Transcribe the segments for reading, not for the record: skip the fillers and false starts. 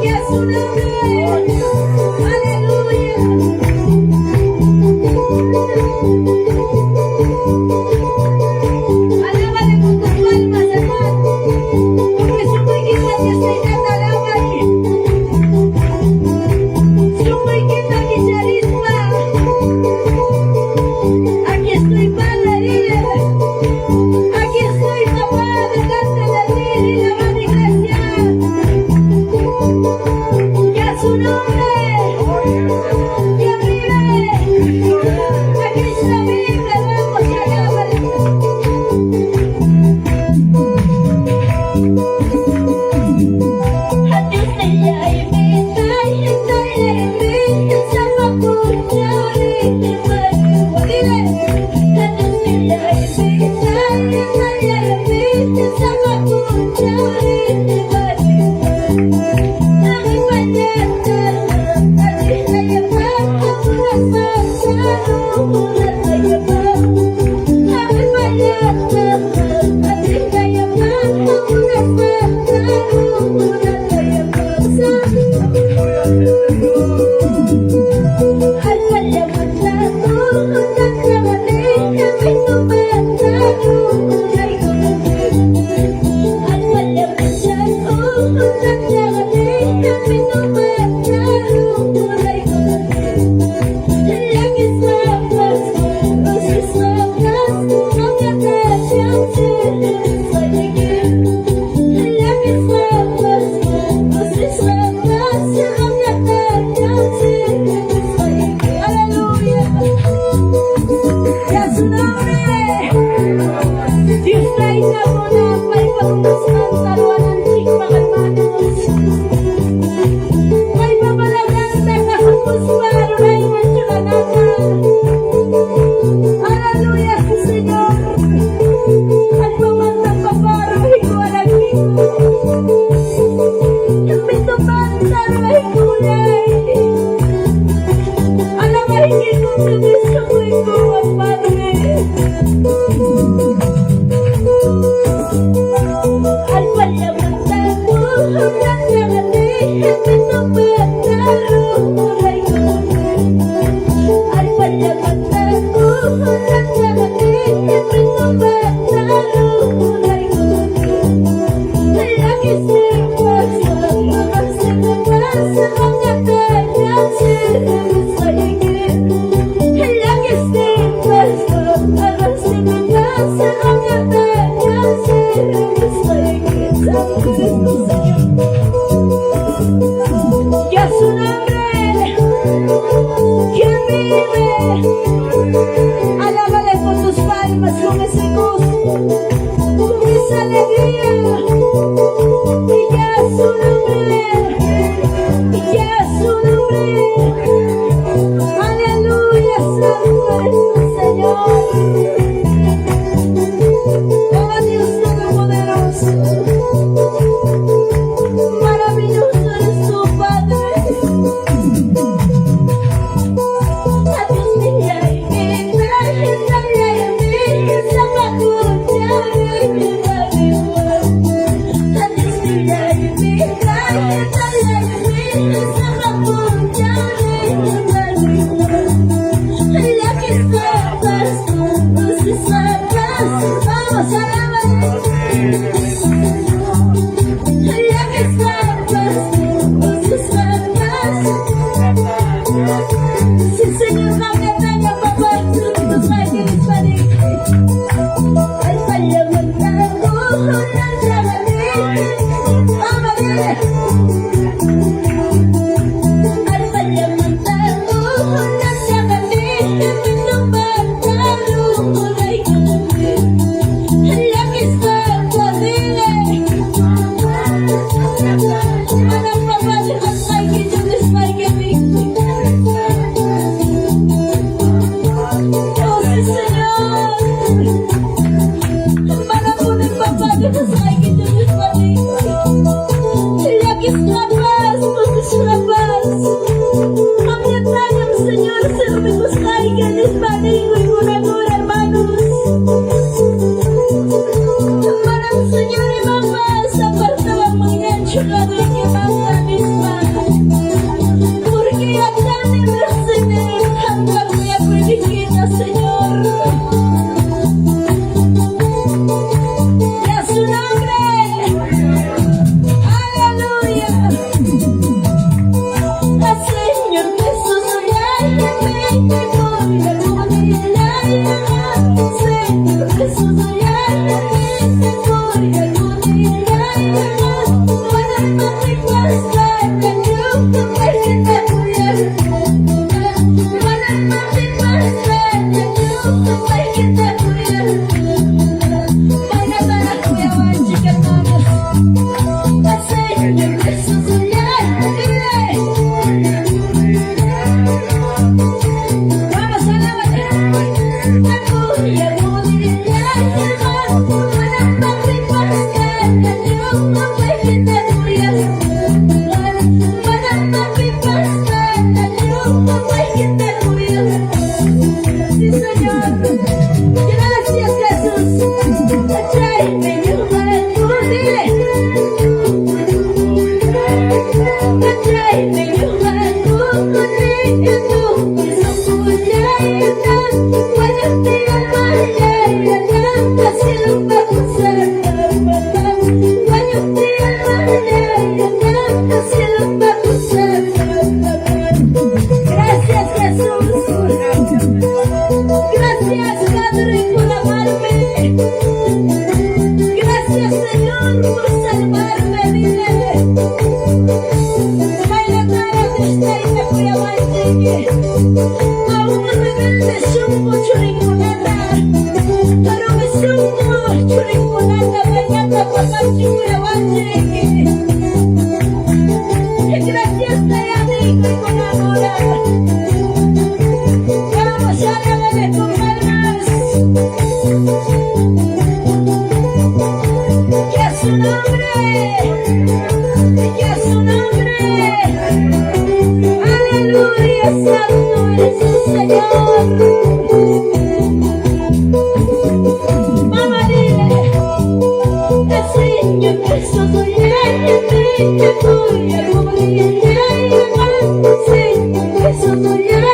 que a su nombre, aleluya. Alábale con tus palmas, hermano, porque su muequita te está intentando alabar. Su muequita que charisma. Aquí estoy, Padre, dile. Aquí estoy, papá, delante de ti, dile, amada iglesia. Que a su nombre, que vive. A Cristo vive, vamos y alábale. A Dios te la invita, y te la invita, sama punyari, te maluwa, dile. A Dios te la invita, y te la invita, sama punyari, te maluwa. Ang ipanyata, at inayapan, ang nasasaro, nasayapan. Ang ipanyata, at inayapan, ang nasasaro, aleluya, sí, Señor. Al comandar papá, hijo a la mi tomanda, hijo a la magia con tu beso, hijo, Padre. Al palamantado, una llagadera, mi tomanda, al palamantado, una llagadera, mi tomanda, la que se pasa, se me pasa, la que me soy que la que se pasa, se me pasa, la que me soy que Santo Cristo, Señor. Y a su nombre, quien vive, alábale con tus palmas, con ese gozo, con esa alegría. Y a su nombre, y a su nombre, aleluya, santo es tu Señor. Oh Dios Todopoderoso, maravilloso eres tu Padre. A Dios te la invita, sama punyari, te maluwa. A Dios te la invita, sama punyari, te maluwa. La que sabas, no se sabas, vamos a alabar. La que sabas, no se sabas. Sí, Señor, no me daña, papá, tus ángeles para al palamantado, una llagadera, amadera. Al palamantado, una llagadera, mi tomandado, la que está podrida. Para papá, dejas que yo despague mi. Oh, sí, Señor. Para poder papá, dejas que yo despague. La que es la paz, pues es la paz. Ambientariam, Señor, se me gusta y que desvanezco y curador, hermanos. Para un Señor y mamá, se apartaba muy bien, chula de mi mamá. hermanos. Al Señor Jesús soñar, vamos a la batalla. Aleluya, como diría hermano, para papi pasar, yo no voy a quitar muy para papi pasar, yo no voy a quitar muy sí, Señor. Gracias, Jesús. Tráeme yo algo, dile. Tráeme yo algo, dile tú. Eso voy a ir. Cuando te amaré, así lo vamos a hacer. Cuando te amaré, así lo vamos a hacer. Gracias, Jesús. Gracias, Padre, por amarme. Gracias, Señor, por salvarme, dile. Baila cara de esta y me fui a bailar. Aún rebelde supo churimunata. Pero me supo churimunata, bailando papá chura bailar. Gracias, te amigo y con amor. Vamos a alabarle con palmas. Que a su nombre, que a su nombre. Aleluya, santo eres el Señor. Mamá, dile, el Señor Jesús soy el que voy a morir. Señor Jesús soy el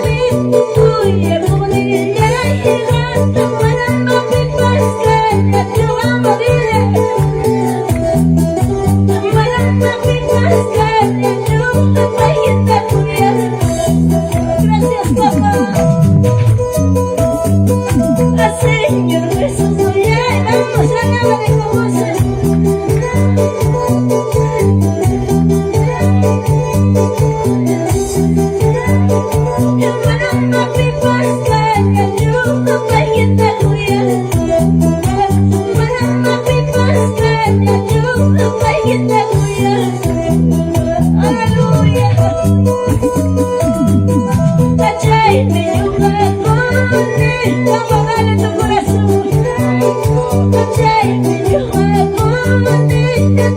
que voy a morir. Para papi pasar, yo amo, dile. Para papi pasar, yo no voy a estar muriendo. Gracias, papá. Señor Jesús soy el, vamos a alabarle con voces. Para papi pasar, yo no voy a estar muriendo. Para papi pasar, yo no voy a estar muriendo. Aleluya. Tráeme un balcón, vamos a darle tu corazón. Tráeme un balcón,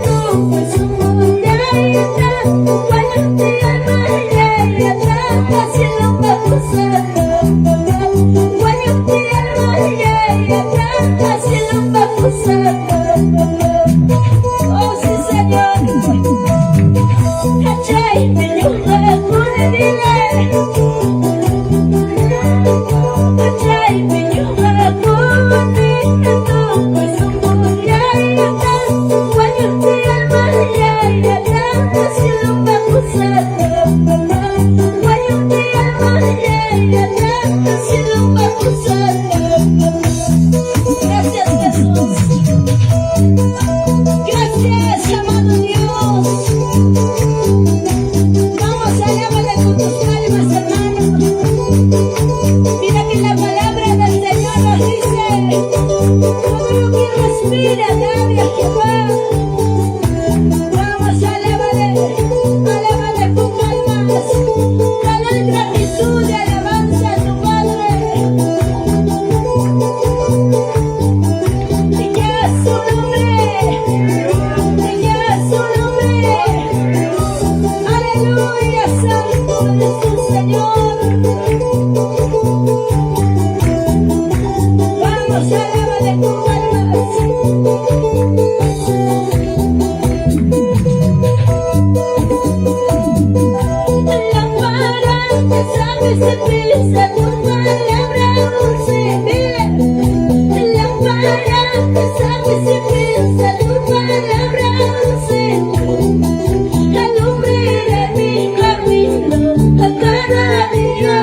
tú es un mundialista. Cuando te amaré, así lo vamos a hacer. Cuando te amaré, así lo vamos a hacer. Oh, sí, Señor. Tráeme un balcón, dile. Tráeme yo balcón, tú es un mundialista. Cuando te amaré, así lo vamos a hacer. Cuando te amaré, así lo vamos a hacer. Gracias, Jesús. Gracias, amado Dios. Vamos a alabarle con tus palmas, hermano. Mira que la palabra del Señor nos dice: todo lo que respira, alabe a Jehová. Vamos a alabarle con palmas. Dale gratitud y alabanza a tu Padre. Y a su nombre, y a su nombre. Aleluya, santo es tu Señor. Vamos a alabarle con palmas. Lámpara de sangre se pisa tu palabra dulce, dile. Lámpara de sangre se pisa tu palabra dulce. Alumbre mi camino a cada día,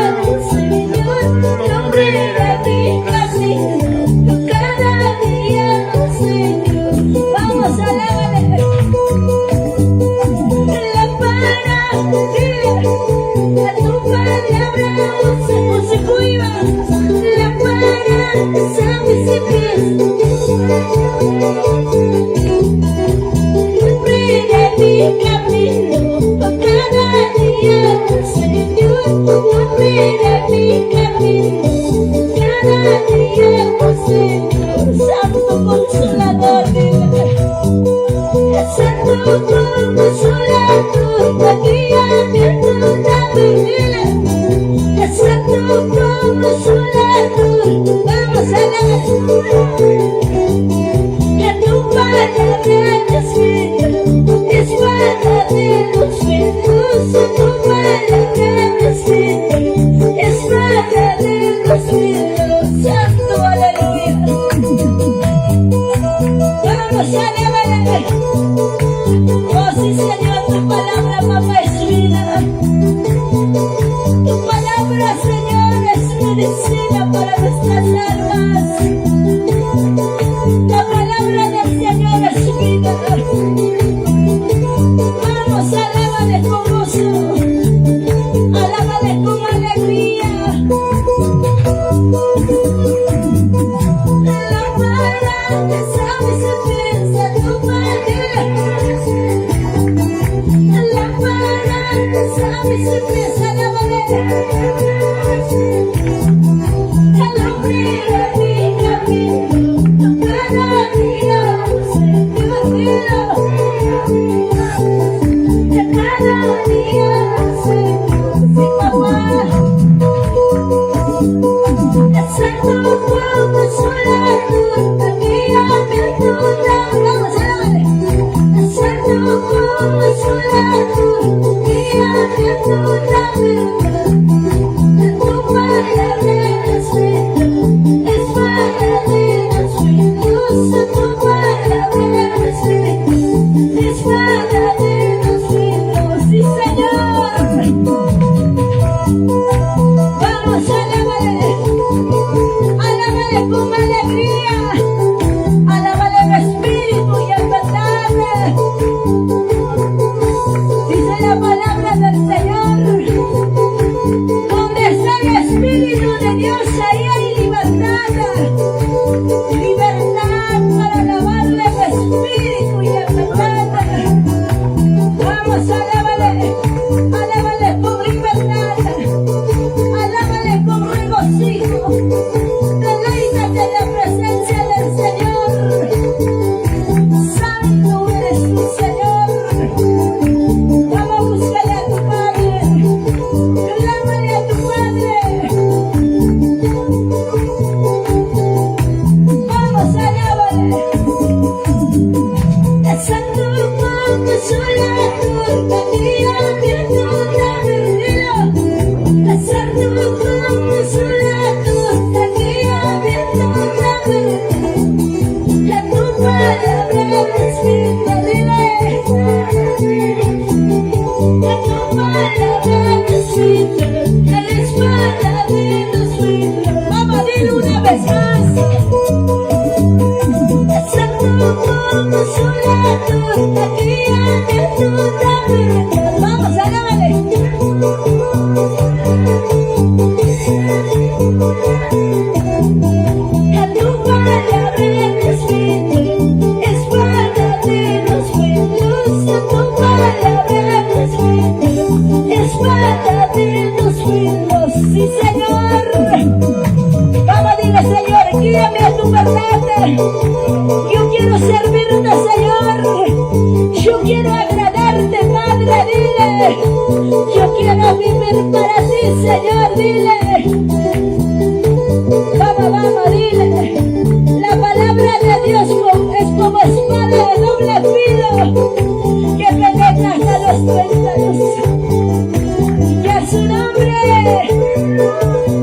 Señor. Alumbre mi camino a cada día, Señor. Vamos a alabarle. Lámpara, dile. A tu palabra dulce, se cuida. Lámpara de sangre se pisa. Oh, sí, Señor, tu palabra, papá, es vida. Tu palabra, Señor, es medicina para nuestras almas. La palabra del Señor es vida. Vamos, alábale con gozo, alábale con alegría. La palabra que sabe se piensa tu manera. La palabra que sabe se piensa la manera. El hombre de mi camino, cada día se divina. Cada día se papá. Exacto como sola tu guía me ayuda. Vamos a darle. Exacto como sola tu guía me ayuda. Tu palabra es vida, es verdadera, es luz. Tu palabra es vida, es verdadera, es luz. Sí, Señor. Vamos, alábale. Alábale con alegría, alábale en espíritu y en verdad. Dice la palabra del Señor, donde está el Espíritu de Dios, ahí hay libertad. Libertad para alabarle en espíritu y en verdad. Vamos, alábale, alábale con libertad, alábale con regocijo. Deleítate en la presencia del Señor. Santo eres tu Señor. Vamos a buscarle a tu Padre. Clámale a tu Padre. Vamos, alábale. Santo como sola tu guía me ayuda perdida. Santo como sola tu guía me ayuda perdida. Tu palabra es vida, dile. Tu palabra es vida, eres verdadero, es vida. Vamos, dile una vez más. Santo como sola tu guía me ayuda perdida. Vamos, alábale. Tu palabra es vida, es verdadero, es luz. Tu palabra es vida, es verdadero, es luz. Sí, Señor. Vamos, dile, Señor, guíame a tu verdad. Yo quiero servirte, Señor. Yo quiero agradarte, Padre, dile. Yo quiero vivir para ti, Señor, dile. Vamos, vamos, dile. La palabra de Dios es como espada de doble filo que penetra hasta los tuétanos. Que a su nombre,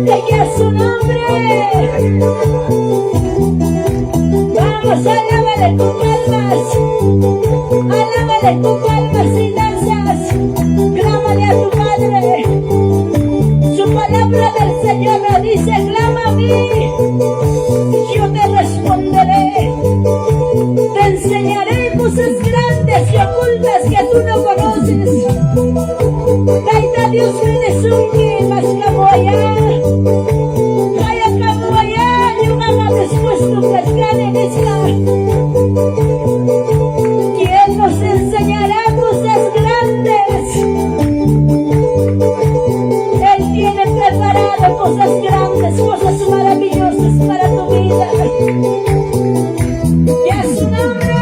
que a su nombre. Vamos, alábale con palmas, alábale con palmas y danzas. Clámale a tu Padre. Su palabra del Señor nos dice, clama a mí, yo te responderé. Te enseñaré cosas grandes y ocultas que tú no conoces. Taita Dios me desunque, mas como allá. Kaya como allá, yung mga dispuesto plaskan en esta. ¿Quién nos enseñará cosas grandes? Él tiene preparado cosas grandes, cosas maravillosas para tu vida. Y a su nombre.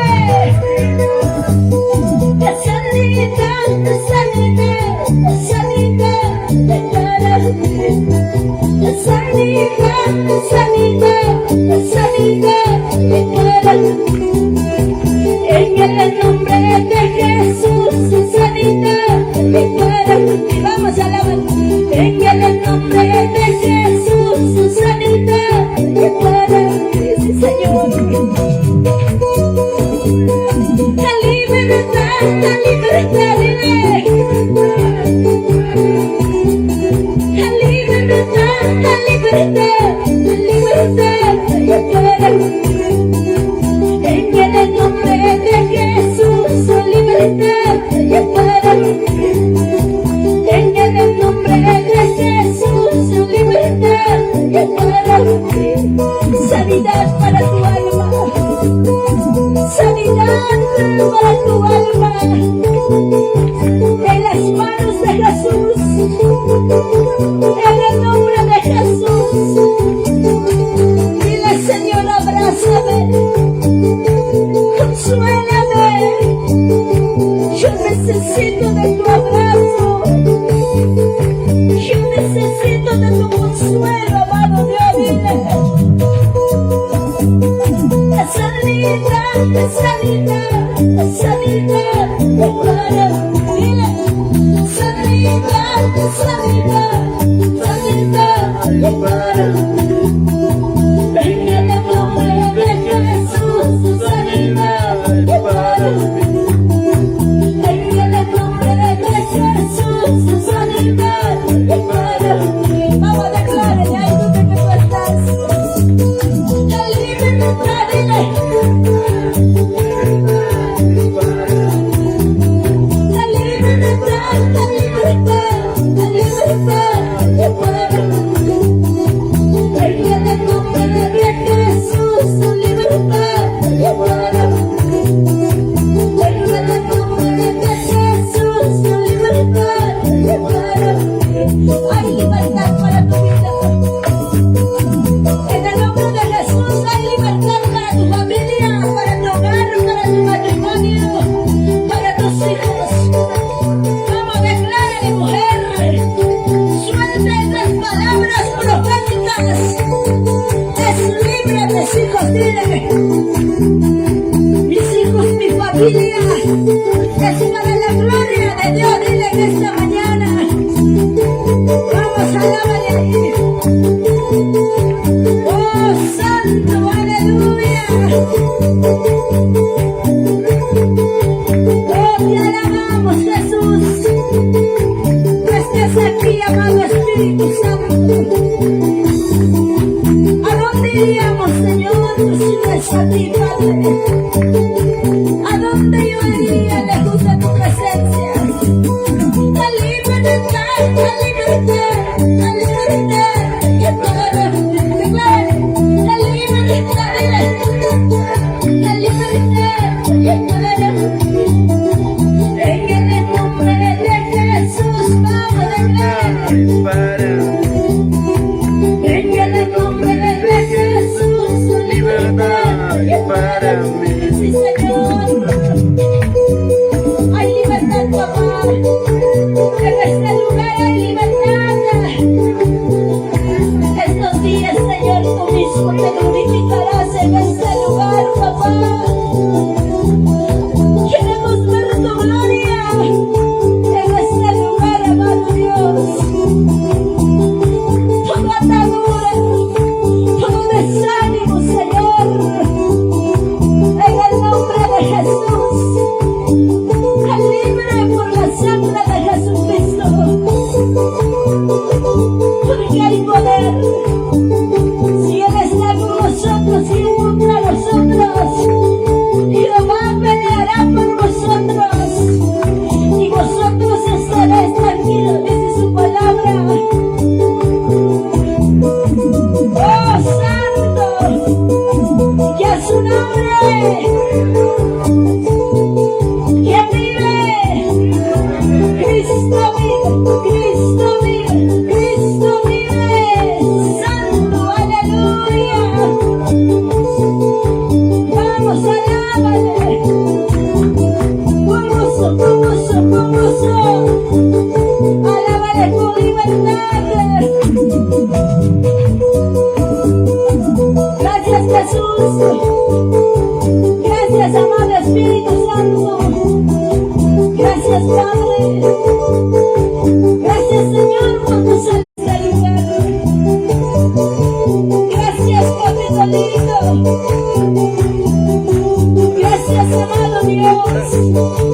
para tu alma en las manos de Jesús, en el nombre de Jesús. Dile, Señor, abrázame, consuélame, yo necesito de tu abrazo, yo necesito de tu consuelo, amado Dios. Dile, sanidad, sanidad, sanidad, para mí. Sanidad, sanidad, sanidad, para mí. En el nombre de Jesús, sanidad, para mí. En el nombre de Jesús, sanidad, para mí. Vamos a declarar, ahí donde que tú estás. La libertad, dile. La libertad, la libertad, la libertad, para mí. En el nombre de Jesús, su libertad, para mí. En el nombre de Jesús, su libertad, para mí. Hay libertad para tu vida. En el nombre de Jesús hay libertad para tu familia, para tu hogar, para tu matrimonio, para tus hijos. Vamos, declárale, mujer. Suelta estas palabras proféticas. Es libre, mis hijos, dile. Mis hijos, mi familia. Es para la gloria de Dios, dile en esta mañana. Vamos, alábale ahí. Oh, santo, aleluya. Oh, te alabamos, Jesús. Tú estás aquí, amado Espíritu Santo. ¿A dónde iríamos, Señor, si no es a ti, Padre? ¿A dónde yo iría lejos de tu presencia? La libertad, la libertad, la libertad, que para mí. Declare, la libertad, la libertad, que para mí. En el nombre de Jesús, vamos a declarar. En el nombre de Jesús, su libertad, que para mí. Sí, Señor. Hay libertad, papá. En este lugar hay libertad. Estos días, Señor, tú mismo te glorificarás en este lugar, papá. Queremos ver tu gloria en este lugar, amado Dios. Toda atadura, todo desánimo, Señor, en el nombre de Jesús. Libre por la sangre de Jesucristo. Porque hay poder. Si Él está con nosotros y contra nosotros, Jehová peleará por vosotros. Y vosotros estaréis tranquilos, dice su palabra. Oh, santo, y a su nombre. ¿Quién vive? Cristo vive, Cristo vive, Cristo vive. Santo, aleluya. Vamos, alábale. Con gozo, con gozo, con gozo. Alábale con libertad. Gracias, Jesús. Gracias, amado Espíritu Santo. Gracias, Padre. Gracias, Señor, por tu sanidad. Gracias, Papito lindo. Gracias, amado Dios.